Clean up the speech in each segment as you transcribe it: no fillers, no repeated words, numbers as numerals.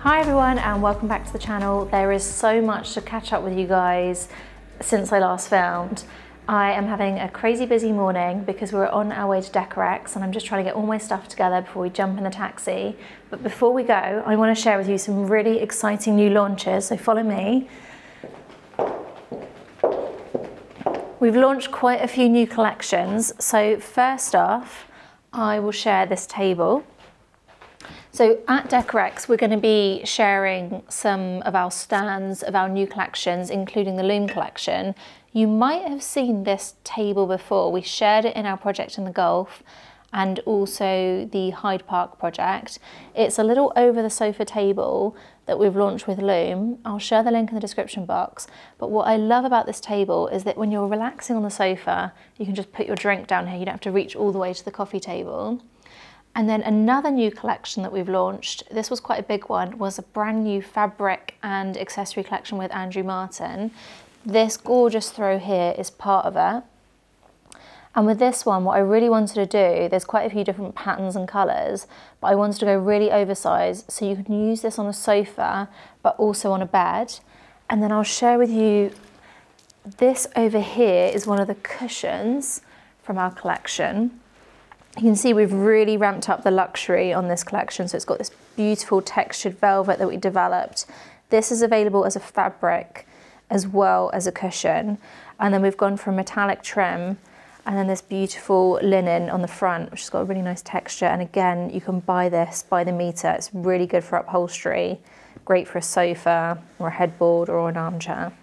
Hi everyone and welcome back to the channel. There is so much to catch up with you guys since I last filmed. I am having a crazy busy morning because we're on our way to Decorex and I'm just trying to get all my stuff together before we jump in the taxi. But before we go, I want to share with you some really exciting new launches, so follow me. We've launched quite a few new collections. So first off, I will share this table. So at Decorex, we're going to be sharing some of our stands of our new collections, including the Loom collection. You might have seen this table before. We shared it in our project in the Gulf and also the Hyde Park project. It's a little over the sofa table that we've launched with Loom. I'll share the link in the description box. But what I love about this table is that when you're relaxing on the sofa, you can just put your drink down here. You don't have to reach all the way to the coffee table. And then another new collection that we've launched, this was quite a big one, was a brand new fabric and accessory collection with MacMartin. This gorgeous throw here is part of it. And with this one, what I really wanted to do, there's quite a few different patterns and colours, but I wanted to go really oversized so you can use this on a sofa, but also on a bed. And then I'll share with you, this over here is one of the cushions from our collection. You can see we've really ramped up the luxury on this collection. So it's got this beautiful textured velvet that we developed. This is available as a fabric as well as a cushion. And then we've gone for a metallic trim and then this beautiful linen on the front, which has got a really nice texture. And again, you can buy this by the meter. It's really good for upholstery, great for a sofa or a headboard or an armchair.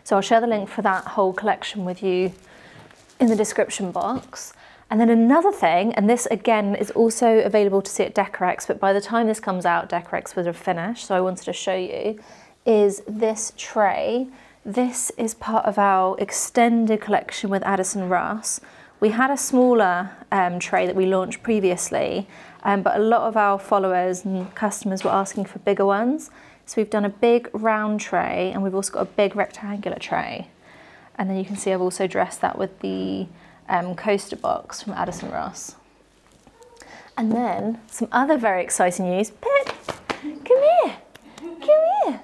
So I'll share the link for that whole collection with you in the description box. And then another thing, and this again is also available to see at Decorex, but by the time this comes out, Decorex would have finished, so I wanted to show you, is this tray. This is part of our extended collection with Addison Ross. We had a smaller tray that we launched previously, but a lot of our followers and customers were asking for bigger ones. So we've done a big round tray, and we've also got a big rectangular tray. And then you can see I've also dressed that with the coaster box from Addison Ross. And then some other very exciting news. Pip, come here, come here.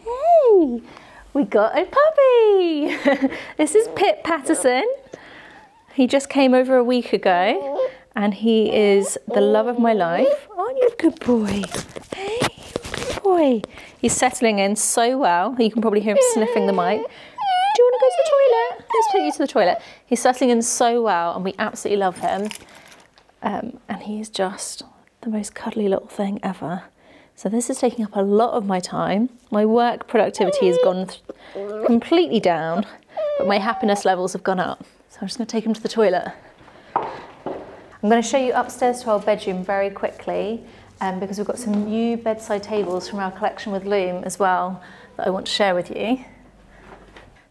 Hey, we got a puppy. This is Pip Paterson. He just came over a week ago and he is the love of my life. Aren't you a good boy? Hey, good boy. He's settling in so well. You can probably hear him sniffing the mic. Do you want to go to the toilet? Let's take you to the toilet. He's settling in so well and we absolutely love him. And he is just the most cuddly little thing ever. So this is taking up a lot of my time. My work productivity has gone completely down, but my happiness levels have gone up. So I'm just going to take him to the toilet. I'm going to show you upstairs to our bedroom very quickly because we've got some new bedside tables from our collection with Loom as well that I want to share with you.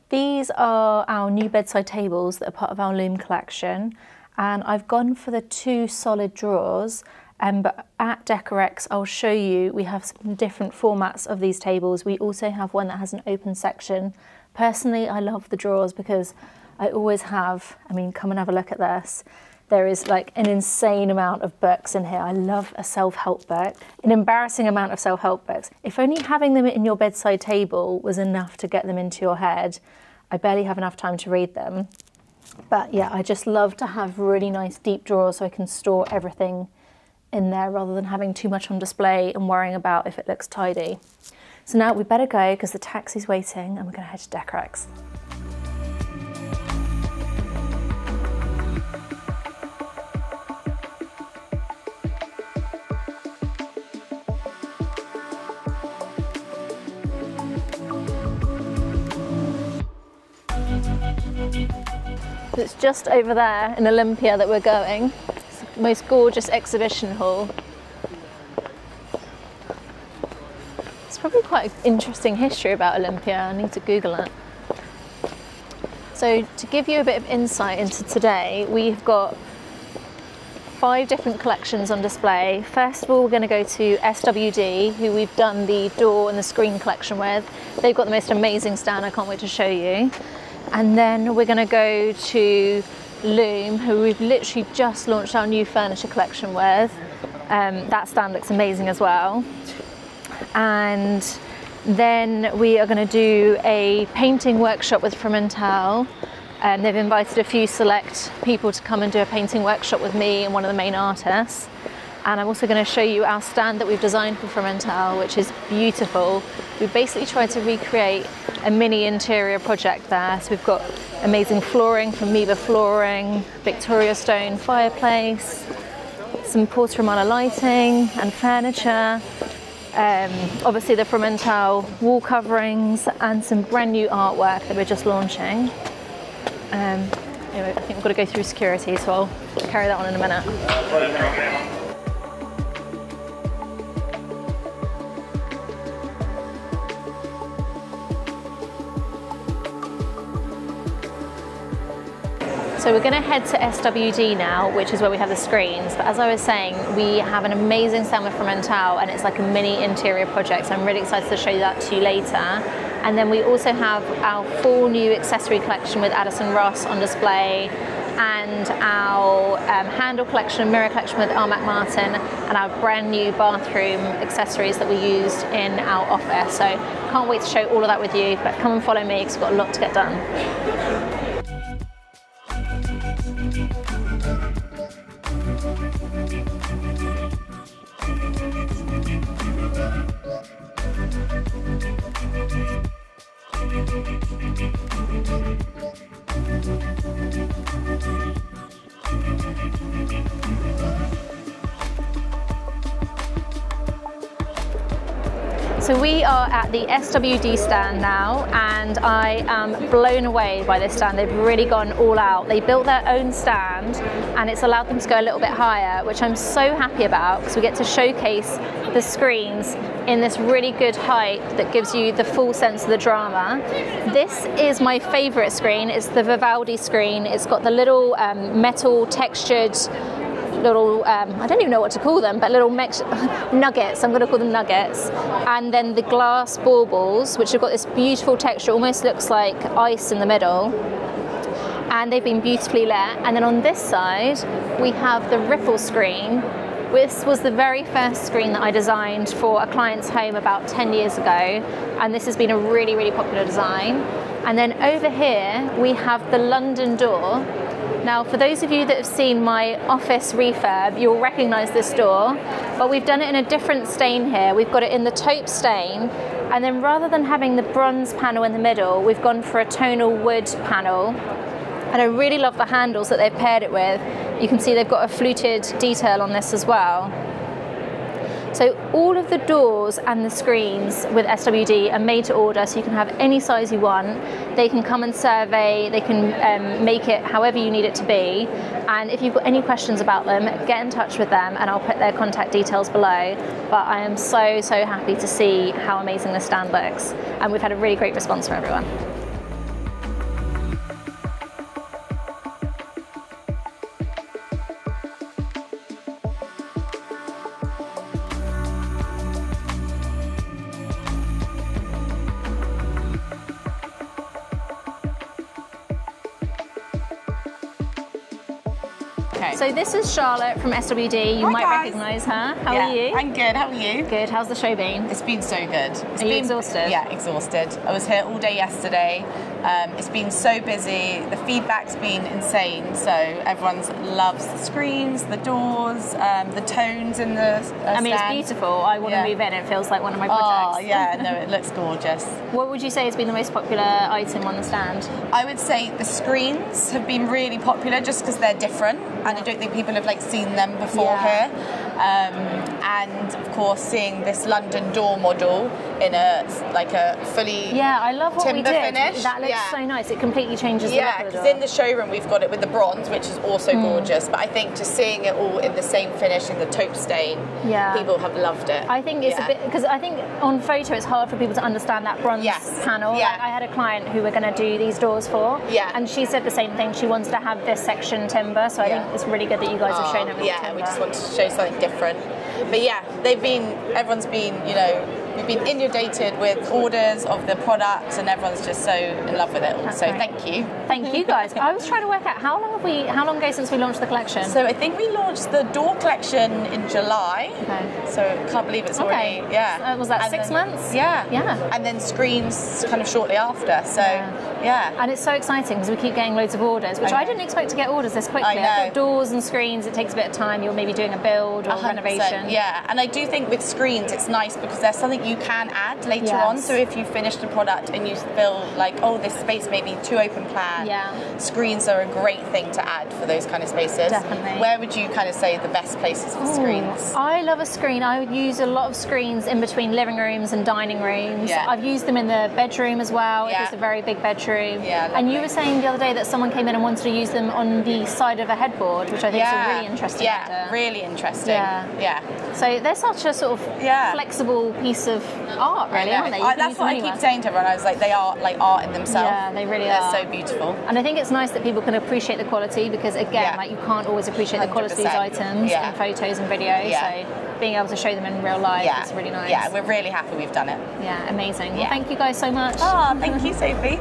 These are our new bedside tables that are part of our Loom collection, and I've gone for the 2 solid drawers, but at Decorex I'll show you we have some different formats of these tables. We also have one that has an open section. Personally, I love the drawers because I always have, I mean, come and have a look at this. There is like an insane amount of books in here. I love a self-help book, an embarrassing amount of self-help books. If only having them in your bedside table was enough to get them into your head. I barely have enough time to read them. But yeah, I just love to have really nice deep drawers so I can store everything in there rather than having too much on display and worrying about if it looks tidy. So now we better go because the taxi's waiting and we're gonna head to Decorex. It's just over there in Olympia that we're going. It's the most gorgeous exhibition hall. It's probably quite an interesting history about Olympia. I need to Google it. So to give you a bit of insight into today, we've got 5 different collections on display. First of all, we're going to go to SWD, who we've done the door and the screen collection with. They've got the most amazing stand. I can't wait to show you. And then we're going to go to Loom, who we've literally just launched our new furniture collection with. That stand looks amazing as well. and then we are going to do a painting workshop with FROMENTAL. They've invited a few select people to come and do a painting workshop with me and one of the main artists. And I'm also going to show you our stand that we've designed for FROMENTAL, which is beautiful. We've basically tried to recreate a mini interior project there. So we've got amazing flooring from Miba Flooring, Victoria Stone fireplace, some Porta Romana lighting and furniture. Obviously the FROMENTAL wall coverings and some brand new artwork that we're just launching. Anyway, I think we've got to go through security, so I'll carry that on in a minute. So we're going to head to SWD now, which is where we have the screens. But as I was saying, we have an amazing stand with FROMENTAL, and it's like a mini interior project. So I'm really excited to show you that to you later. And then we also have our full new accessory collection with Addison Ross on display, and our handle collection and mirror collection with MacMartin, and our brand new bathroom accessories that we used in our office. So can't wait to show all of that with you, but come and follow me because we've got a lot to get done. So we are at the SWD stand now, and I am blown away by this stand. They've really gone all out. They built their own stand, and it's allowed them to go a little bit higher, which I'm so happy about because we get to showcase the screens in this really good height that gives you the full sense of the drama. This is my favorite screen. It's the Vivaldi screen. It's got the little metal textured little, I don't even know what to call them, but little nuggets, I'm going to call them nuggets, and then the glass baubles, which have got this beautiful texture, almost looks like ice in the middle, and they've been beautifully lit. And then on this side we have the ripple screen. This was the very first screen that I designed for a client's home about 10 years ago, and this has been a really, really popular design. And then over here we have the London door. Now, for those of you that have seen my office refurb, you'll recognise this door, but we've done it in a different stain here. We've got it in the taupe stain, and then rather than having the bronze panel in the middle, we've gone for a tonal wood panel. And I really love the handles that they've paired it with. You can see they've got a fluted detail on this as well. So all of the doors and the screens with SWD are made to order, so you can have any size you want. They can come and survey, they can make it however you need it to be. And if you've got any questions about them, get in touch with them and I'll put their contact details below. But I am so, so happy to see how amazing this stand looks. And we've had a really great response from everyone. So this is Charlotte from SWD. You might recognise her. How are you? I'm good. How are you? Good. How's the show been? It's been so good. Are you exhausted? Yeah, exhausted. I was here all day yesterday. It's been so busy. The feedback's been insane. So everyone loves the screens, the doors, the tones in the I mean, stand. It's beautiful. I want to move in. It feels like one of my projects. Oh, yeah. No, it looks gorgeous. What would you say has been the most popular item on the stand? I would say the screens have been really popular just because they're different, and I don't think people have seen them before here. And of course, seeing this London door model in a fully I love what we did. Finish. That looks so nice. It completely changes the look of the door. Yeah, because in the showroom we've got it with the bronze, which is also gorgeous. But I think just seeing it all in the same finish in the taupe stain, people have loved it. I think it's a bit, because I think on photo it's hard for people to understand that bronze panel. Yeah. I had a client who we're going to do these doors for, and she said the same thing. She wanted to have this section timber, so I think it's really good that you guys have shown it with timber. We just wanted to show something different. But yeah, everyone's been, we've been inundated with orders of the products, and everyone's just so in love with it all. That's so great. thank you. Thank you guys. I was trying to work out how long ago since we launched the collection? So I think we launched the door collection in July. Okay. So I can't believe it's already, Was that 6 months? Yeah. Yeah. And then screens kind of shortly after. So yeah. And it's so exciting because we keep getting loads of orders, which I didn't expect to get orders this quickly. I know. I've got doors and screens, it takes a bit of time. You're maybe doing a build or 100%, renovation. yeah, and I do think with screens it's nice because there's something you can add later on. So if you finish the product and you feel like, oh, this space may be too open plan, screens are a great thing to add for those kind of spaces. Definitely. Where would you kind of say the best places for screens? I love a screen. I would use a lot of screens in between living rooms and dining rooms. Yeah. I've used them in the bedroom as well, if Yeah. it's a very big bedroom. Yeah, and you were saying the other day that someone came in and wanted to use them on the side of a headboard, which I think is a really interesting idea. Really interesting. Yeah. So they're such a sort of flexible piece of art, really, aren't they? That's what I keep saying to everyone. I was like, they are like art in themselves. Yeah, they really are. They're so beautiful. And I think it's nice that people can appreciate the quality because, again, like you can't always appreciate the quality of these items in photos and videos. So being able to show them in real life is really nice. Yeah, we're really happy we've done it. Yeah, amazing. Well, thank you guys so much. Oh, thank you, Sophie.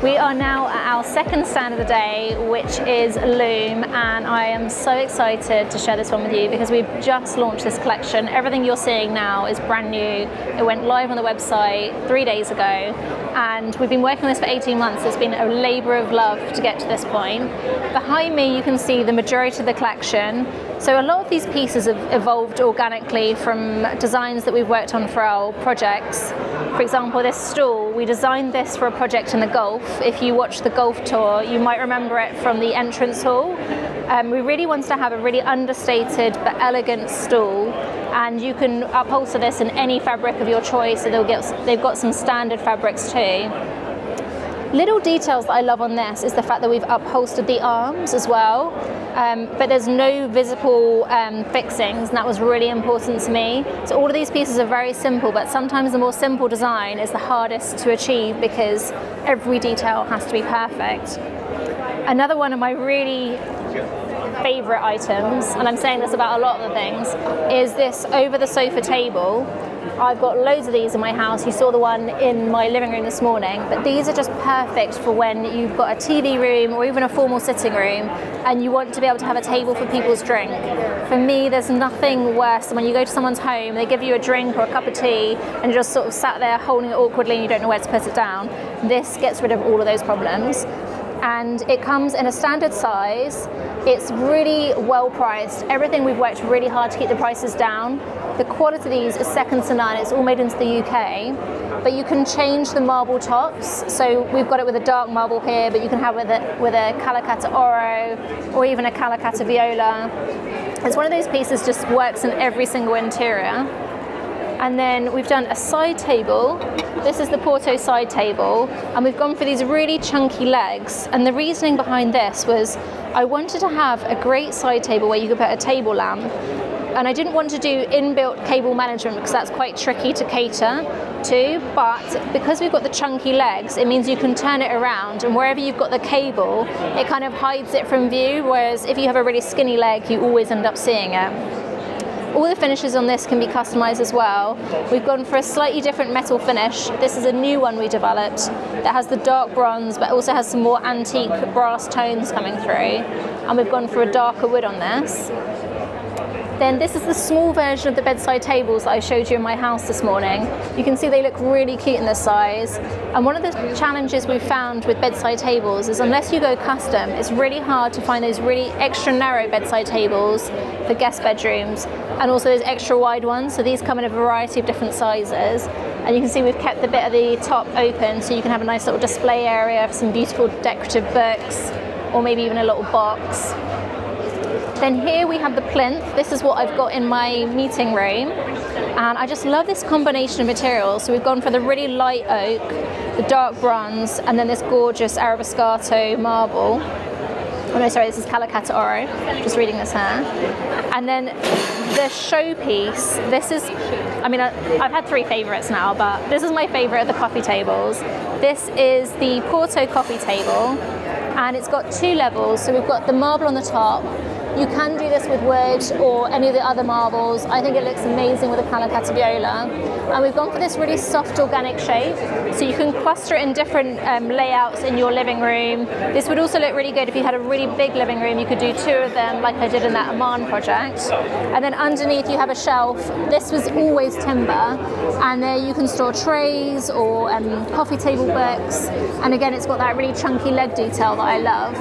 We are now at our second stand of the day, which is Loom, and I am so excited to share this one with you because we've just launched this collection. Everything you're seeing now is brand new. It went live on the website 3 days ago, and we've been working on this for 18 months. It's been a labour of love to get to this point. Behind me you can see the majority of the collection. So a lot of these pieces have evolved organically from designs that we've worked on for our projects. For example, this stool, we designed this for a project in the Gulf. If you watch the Gulf tour, you might remember it from the entrance hall. We really wanted to have a really understated but elegant stool, and you can upholster this in any fabric of your choice, so they've got some standard fabrics too. Little details that I love on this is the fact that we've upholstered the arms as well, but there's no visible fixings, and that was really important to me. So all of these pieces are very simple, but sometimes the more simple design is the hardest to achieve because every detail has to be perfect. Another one of my really favourite items, and I'm saying this about a lot of the things, is this over the sofa table. I've got loads of these in my house. You saw the one in my living room this morning, but these are just perfect for when you've got a TV room or even a formal sitting room and you want to be able to have a table for people's drink. For me, there's nothing worse than when you go to someone's home, they give you a drink or a cup of tea and you're just sort of sat there holding it awkwardly and you don't know where to put it down. This gets rid of all of those problems. And it comes in a standard size. It's really well priced. Everything, we've worked really hard to keep the prices down. The quality of these is second to none. It's all made into the UK, but you can change the marble tops. So we've got it with a dark marble here, but you can have it with a Calacatta Oro or even a Calacatta Viola. It's one of those pieces just works in every single interior. And then we've done a side table. This is the Porto side table, and we've gone for these really chunky legs. And the reasoning behind this was I wanted to have a great side table where you could put a table lamp. And I didn't want to do inbuilt cable management because that's quite tricky to cater to, but because we've got the chunky legs, it means you can turn it around, and wherever you've got the cable, it kind of hides it from view, whereas if you have a really skinny leg, you always end up seeing it. All the finishes on this can be customized as well. We've gone for a slightly different metal finish. This is a new one we developed that has the dark bronze but also has some more antique brass tones coming through. And we've gone for a darker wood on this. Then this is the small version of the bedside tables that I showed you in my house this morning. You can see they look really cute in this size. And one of the challenges we've found with bedside tables is unless you go custom, it's really hard to find those really extra narrow bedside tables for guest bedrooms and also those extra wide ones. So these come in a variety of different sizes. And you can see we've kept the bit at the top open so you can have a nice little display area for some beautiful decorative books or maybe even a little box. Then here we have the plinth. This is what I've got in my meeting room. And I just love this combination of materials. So we've gone for the really light oak, the dark bronze, and then this gorgeous Arabescato marble. Oh no, sorry, this is Calacatta Oro. Just reading this here. And then the showpiece, this is I mean, I've had 3 favorites now, but this is my favorite of the coffee tables. This is the Porto coffee table, and it's got 2 levels. So we've got the marble on the top. You can do this with wood or any of the other marbles. I think it looks amazing with a Calacatabiola. And we've gone for this really soft organic shape, so you can cluster it in different layouts in your living room. This would also look really good if you had a really big living room. You could do 2 of them like I did in that Amman project. And then underneath you have a shelf. This was always timber, and there you can store trays or coffee table books. And again, it's got that really chunky leg detail that I love.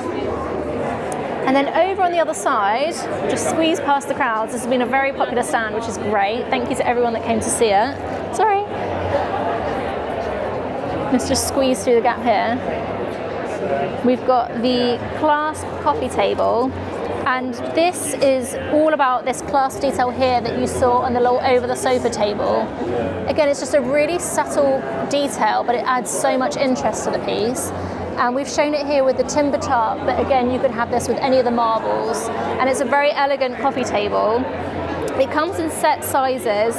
And then over on the other side, just squeeze past the crowds. This has been a very popular stand, which is great. Thank you to everyone that came to see it. Sorry. Let's just squeeze through the gap here. We've got the clasp coffee table, and this is all about this clasp detail here that you saw on the little over the sofa table. Again, it's just a really subtle detail, but it adds so much interest to the piece. And we've shown it here with the timber top, but again, you could have this with any of the marbles. And it's a very elegant coffee table. It comes in set sizes,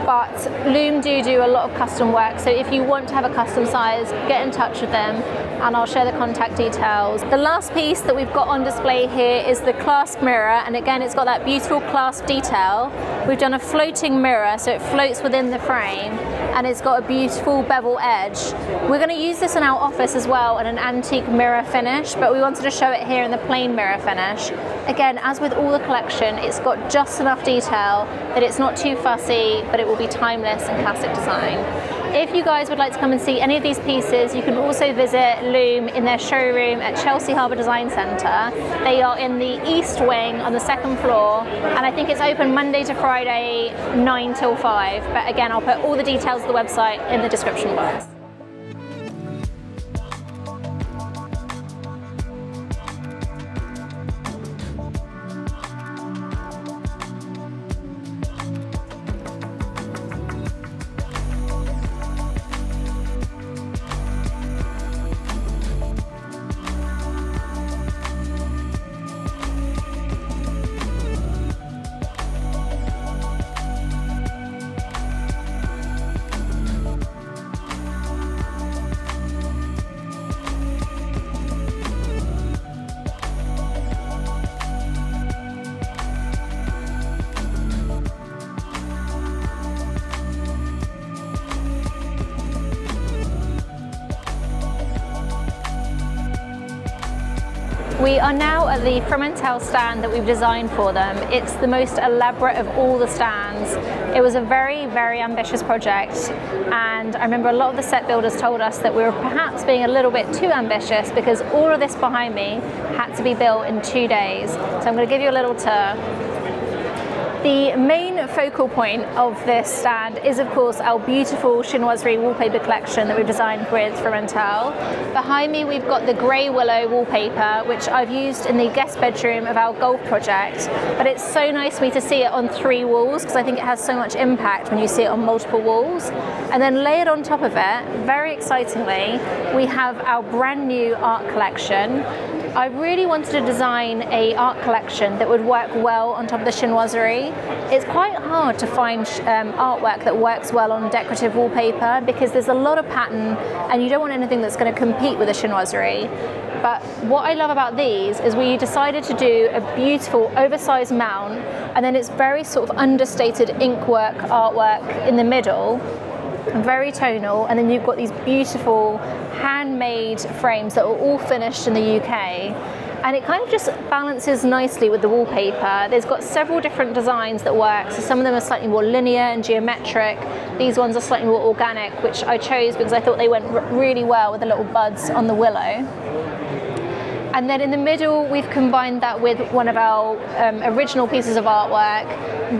but Loom do a lot of custom work. So if you want to have a custom size, get in touch with them, and I'll share the contact details. The last piece that we've got on display here is the clasp mirror, and again, it's got that beautiful clasp detail. We've done a floating mirror, so it floats within the frame, and it's got a beautiful bevel edge. We're going to use this in our office as well in an antique mirror finish, but we wanted to show it here in the plain mirror finish. Again, as with all the collection, it's got just enough detail that it's not too fussy, but it will be timeless and classic design. If you guys would like to come and see any of these pieces, you can also visit Loom in their showroom at Chelsea Harbour Design Centre. They are in the east wing on the 2nd floor, and I think it's open Monday to Friday 9 till 5. But again, I'll put all the details of the website in the description box. We are now at the FROMENTAL stand that we've designed for them. It's the most elaborate of all the stands. It was a very, very ambitious project, and I remember a lot of the set builders told us that we were perhaps being a little bit too ambitious because all of this behind me had to be built in 2 days. So I'm going to give you a little tour. The main focal point of this stand is, of course, our beautiful chinoiserie wallpaper collection that we've designed with FROMENTAL. Behind me, we've got the grey willow wallpaper, which I've used in the guest bedroom of our golf project. But it's so nice for me to see it on 3 walls because I think it has so much impact when you see it on multiple walls. And then layered on top of it, very excitingly, we have our brand new art collection. I really wanted to design an art collection that would work well on top of the chinoiserie. It's quite hard to find artwork that works well on decorative wallpaper because there's a lot of pattern and you don't want anything that's going to compete with the chinoiserie. But what I love about these is we decided to do a beautiful oversized mount, and then it's very sort of understated inkwork artwork in the middle, very tonal, and then you've got these beautiful handmade frames that are all finished in the UK, and it kind of just balances nicely with the wallpaper. There's got several different designs that work, so some of them are slightly more linear and geometric. These ones are slightly more organic, which I chose because I thought they went really well with the little buds on the willow. And then in the middle, we've combined that with one of our original pieces of artwork.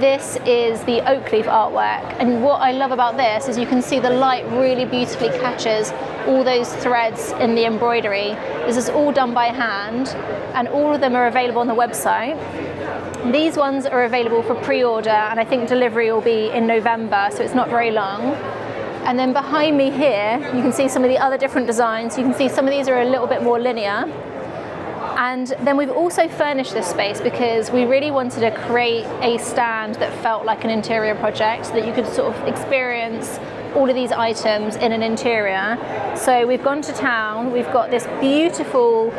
This is the oak leaf artwork. And what I love about this is you can see the light really beautifully catches all those threads in the embroidery. This is all done by hand, and all of them are available on the website. These ones are available for pre-order, and I think delivery will be in November, so it's not very long. And then behind me here, you can see some of the other different designs. You can see some of these are a little bit more linear. And then we've also furnished this space because we really wanted to create a stand that felt like an interior project, so that you could sort of experience all of these items in an interior. So we've gone to town, we've got this beautiful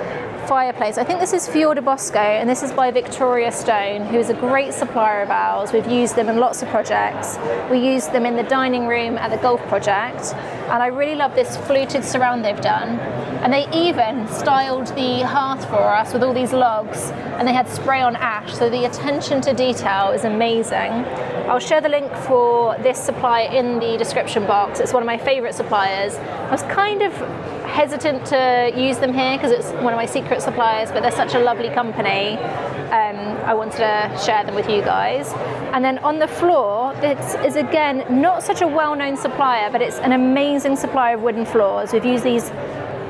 fireplace. I think this is Fior de Bosco, and this is by Victoria Stone, who is a great supplier of ours. We've used them in lots of projects. We used them in the dining room at the golf project, and I really love this fluted surround they've done. And they even styled the hearth for us with all these logs, and they had spray on ash, so the attention to detail is amazing. I'll share the link for this supplier in the description box. It's one of my favourite suppliers. I was kind of hesitant to use them here because it's one of my secret suppliers, but they're such a lovely company. I wanted to share them with you guys. And then on the floor, this is again not such a well-known supplier, but it's an amazing supplier of wooden floors. We've used these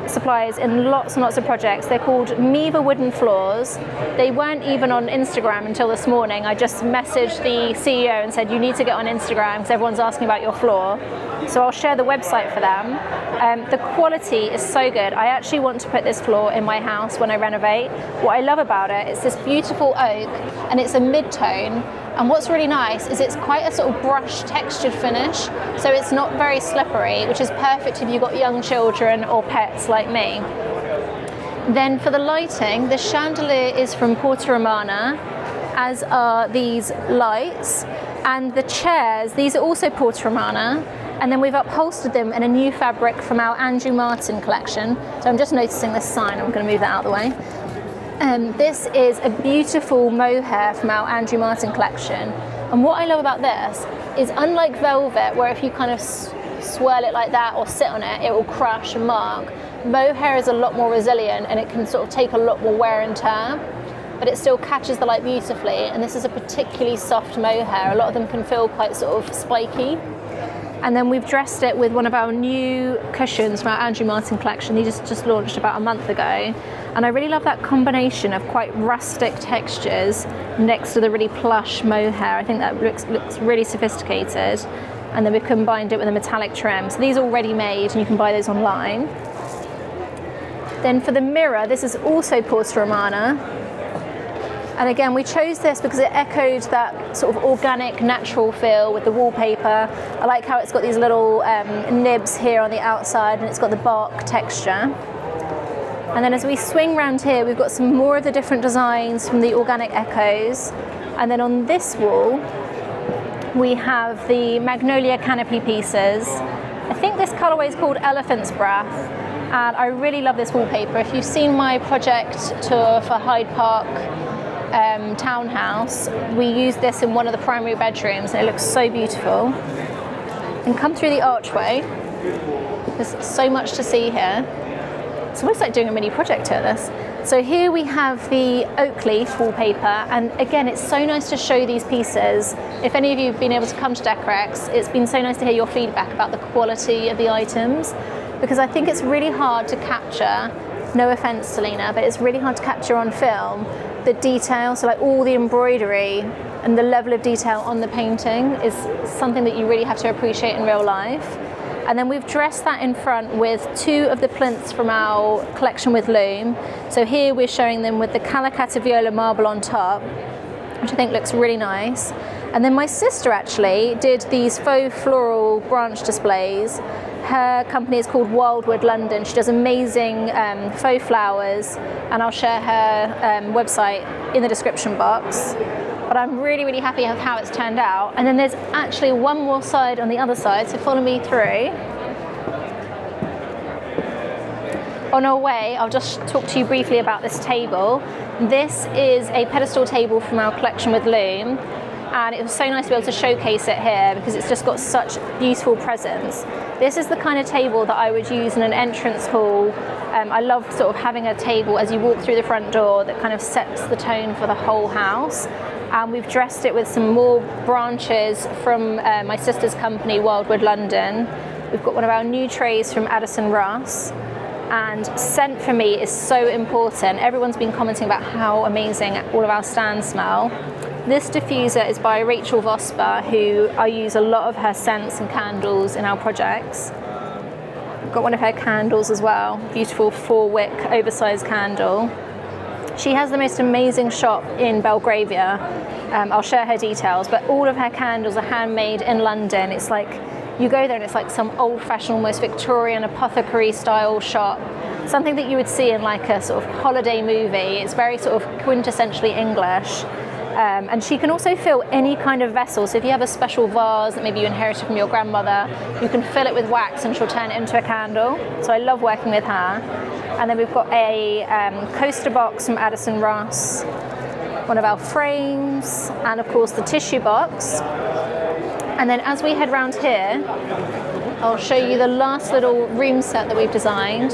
suppliers in lots and lots of projects. They're called Miva Wooden Floors. They weren't even on Instagram until this morning. I just messaged the CEO and said, you need to get on Instagram because everyone's asking about your floor. So I'll share the website for them. The quality is so good. I actually want to put this floor in my house when I renovate. What I love about it is this beautiful oak, and it's a mid-tone. And what's really nice is it's quite a sort of brush textured finish, so it's not very slippery, which is perfect if you've got young children or pets like me. Then for the lighting, the chandelier is from Porta Romana, as are these lights. And the chairs, these are also Porta Romana, and then we've upholstered them in a new fabric from our MacMartin collection. So I'm just noticing this sign, I'm going to move that out of the way. This is a beautiful mohair from our MacMartin collection, and what I love about this is, unlike velvet, where if you kind of swirl it like that or sit on it, it will crush and mark, mohair is a lot more resilient and it can sort of take a lot more wear and tear, but it still catches the light beautifully. And this is a particularly soft mohair. A lot of them can feel quite sort of spiky. And then we've dressed it with one of our new cushions from our MacMartin collection. These just launched about a month ago. And I really love that combination of quite rustic textures next to the really plush mohair. I think that looks really sophisticated. And then we've combined it with a metallic trim. So these are already made and you can buy those online. Then for the mirror, this is also Porta Romana. And again, we chose this because it echoed that sort of organic, natural feel with the wallpaper. I like how it's got these little nibs here on the outside, and it's got the bark texture. And then as we swing around here, we've got some more of the different designs from the organic echoes. And then on this wall, we have the magnolia canopy pieces. I think this colorway is called Elephant's Breath. And I really love this wallpaper. If you've seen my project tour for Hyde Park townhouse, we used this in one of the primary bedrooms, and it looks so beautiful. And come through the archway, there's so much to see here. It's almost like doing a mini project here, this. So here we have the oak leaf wallpaper, and again, it's so nice to show these pieces. If any of you have been able to come to Decorex, it's been so nice to hear your feedback about the quality of the items, because I think it's really hard to capture, no offense Selena, but it's really hard to capture on film the detail. So like all the embroidery and the level of detail on the painting is something that you really have to appreciate in real life. And then we've dressed that in front with two of the plinths from our collection with Loom. So here we're showing them with the Calicata Viola marble on top, which I think looks really nice. And then my sister actually did these faux floral branch displays. Her company is called Wildwood London. She does amazing faux flowers, and I'll share her website in the description box. But I'm really, really happy with how it's turned out. And then there's actually one more side on the other side, so follow me through. On our way, I'll just talk to you briefly about this table. This is a pedestal table from our collection with Loom, and it was so nice to be able to showcase it here because it's just got such beautiful presence. This is the kind of table that I would use in an entrance hall. I love sort of having a table as you walk through the front door that kind of sets the tone for the whole house. And we've dressed it with some more branches from my sister's company, Wildwood London. We've got one of our new trays from Addison Ross. And scent for me is so important. Everyone's been commenting about how amazing all of our stands smell. This diffuser is by Rachel Vosper, who I use a lot of her scents and candles in our projects. I've got one of her candles as well, beautiful 4-wick oversized candle. She has the most amazing shop in Belgravia. I'll share her details, but all of her candles are handmade in London. It's like, you go there and it's like some old-fashioned, almost Victorian apothecary style shop. Something that you would see in like a sort of holiday movie. It's very sort of quintessentially English. And she can also fill any kind of vessel. So if you have a special vase that maybe you inherited from your grandmother, you can fill it with wax and she'll turn it into a candle. So I love working with her. And then we've got a coaster box from Addison Ross, one of our frames, and of course the tissue box. And then as we head round here, I'll show you the last little room set that we've designed.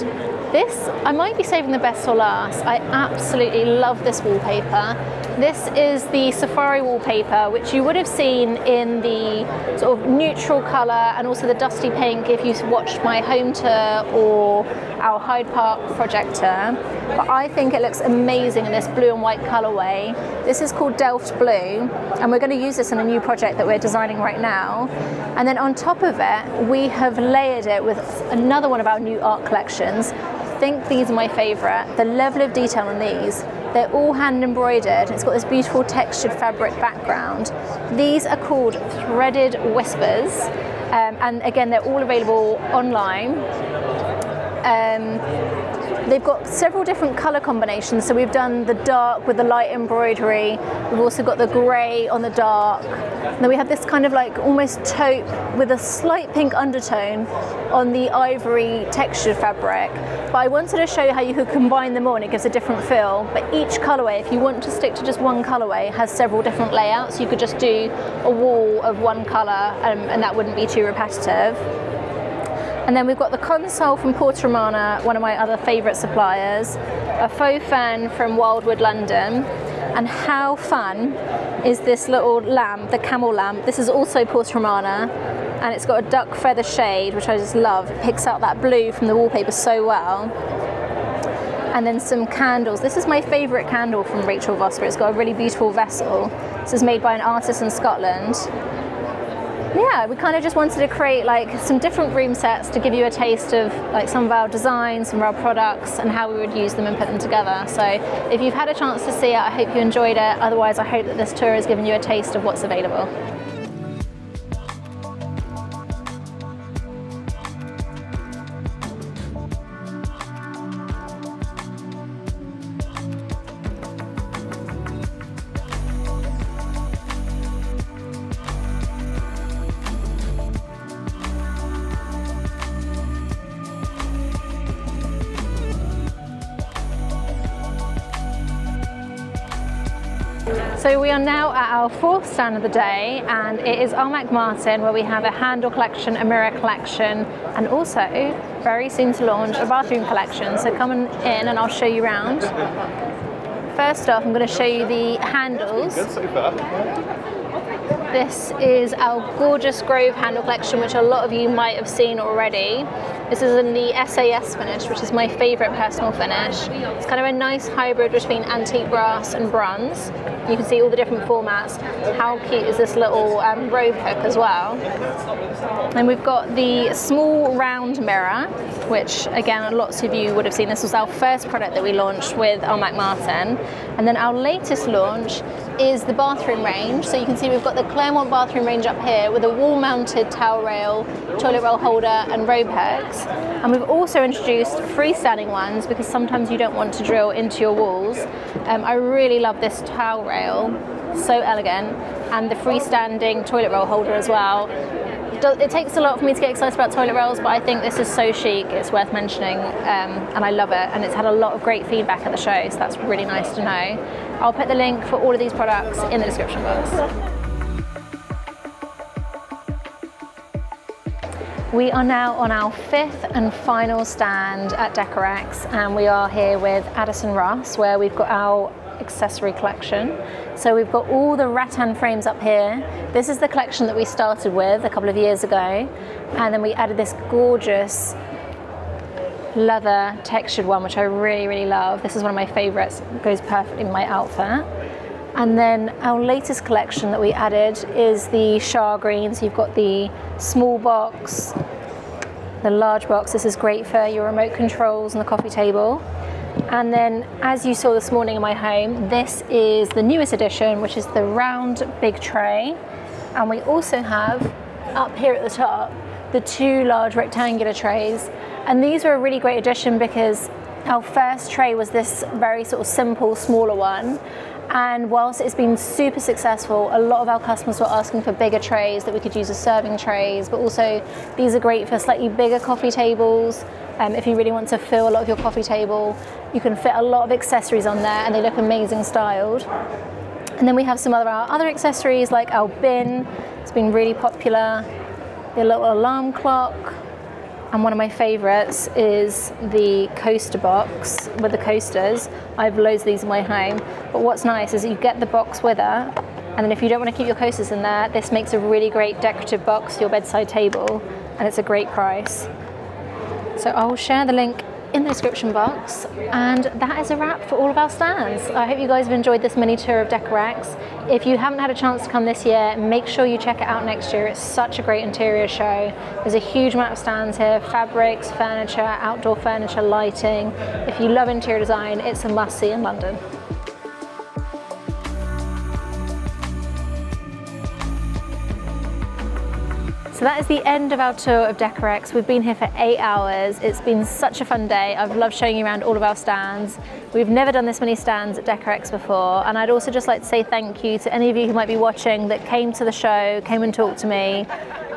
This, I might be saving the best for last. I absolutely love this wallpaper. This is the Safari wallpaper, which you would have seen in the sort of neutral colour and also the dusty pink if you watched my home tour or our Hyde Park projector. But I think it looks amazing in this blue and white colourway. This is called Delft Blue, and we're going to use this in a new project that we're designing right now. And then on top of it, we have layered it with another one of our new art collections. I think these are my favourite. The level of detail on these, they're all hand embroidered. It's got this beautiful textured fabric background. These are called Threaded Whispers, and again, they're all available online. They've got several different colour combinations. So we've done the dark with the light embroidery. We've also got the grey on the dark. And then we have this kind of like almost taupe with a slight pink undertone on the ivory textured fabric. But I wanted to show you how you could combine them all and it gives a different feel. But each colourway, if you want to stick to just one colourway, has several different layouts. You could just do a wall of one colour and that wouldn't be too repetitive. And then we've got the console from Porta Romana, one of my other favourite suppliers, a faux fern from Wildwood, London. And how fun is this little lamp, the camel lamp? This is also Porta Romana, and it's got a duck feather shade, which I just love. It picks out that blue from the wallpaper so well. And then some candles. This is my favourite candle from Rachel Vosper. It's got a really beautiful vessel. This is made by an artist in Scotland. Yeah, we kind of just wanted to create like some different room sets to give you a taste of like some of our designs, some of our products and how we would use them and put them together. So if you've had a chance to see it, I hope you enjoyed it. Otherwise, I hope that this tour has given you a taste of what's available. So we are now at our fourth stand of the day, and it is our MacMartin, where we have a handle collection, a mirror collection, and also very soon to launch a bathroom collection. So come in and I'll show you around. First off, I'm going to show you the handles. Good so far. This is our gorgeous Grove handle collection, which a lot of you might have seen already. This is in the SAS finish, which is my favourite personal finish. It's kind of a nice hybrid between antique brass and bronze. You can see all the different formats. How cute is this little robe hook as well? And we've got the small round mirror, which again, lots of you would have seen. This was our first product that we launched with our MacMartin. And then our latest launch is the bathroom range. So you can see we've got the Claremont bathroom range up here with a wall-mounted towel rail, toilet roll holder and robe hooks. And we've also introduced freestanding ones because sometimes you don't want to drill into your walls. I really love this towel rail, so elegant, and the freestanding toilet roll holder as well. It takes a lot for me to get excited about toilet rolls, but I think this is so chic, it's worth mentioning, and I love it, and it's had a lot of great feedback at the show, so that's really nice to know. I'll put the link for all of these products in the description box. We are now on our fifth and final stand at Decorex, and we are here with Addison Ross, where we've got our accessory collection. So we've got all the rattan frames up here. This is the collection that we started with a couple of years ago, and then we added this gorgeous leather textured one, which I really, really love. This is one of my favorites. It goes perfectly with my outfit. And then our latest collection that we added is the char green. So you've got the small box, the large box. This is great for your remote controls and the coffee table. And then, as you saw this morning in my home, this is the newest addition, which is the round big tray. And we also have, up here at the top, the 2 large rectangular trays. And these were a really great addition because our first tray was this very sort of simple, smaller one. And whilst it's been super successful, a lot of our customers were asking for bigger trays that we could use as serving trays, but also these are great for slightly bigger coffee tables. If you really want to fill a lot of your coffee table, you can fit a lot of accessories on there and they look amazing styled. And then we have some of our other accessories like our bin. It's been really popular. The little alarm clock. And one of my favorites is the coaster box with the coasters. I have loads of these in my home. But what's nice is you get the box with it, and then if you don't want to keep your coasters in there, this makes a really great decorative box for your bedside table, and it's a great price. So I will share the link in the description box, and that is a wrap for all of our stands. I hope you guys have enjoyed this mini tour of Decorex. If you haven't had a chance to come this year, make sure you check it out next year. It's such a great interior show. There's a huge amount of stands here, fabrics, furniture, outdoor furniture, lighting. If you love interior design, it's a must-see in London. So that is the end of our tour of Decorex. We've been here for 8 hours. It's been such a fun day. I've loved showing you around all of our stands. We've never done this many stands at Decorex before, and I'd also just like to say thank you to any of you who might be watching that came to the show, came and talked to me.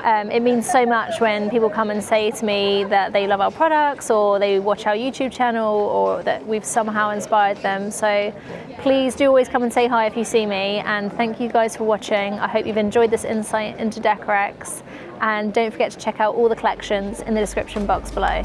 It means so much when people come and say to me that they love our products, or they watch our YouTube channel, or that we've somehow inspired them. So please do always come and say hi if you see me, and thank you guys for watching. I hope you've enjoyed this insight into Decorex, and don't forget to check out all the collections in the description box below.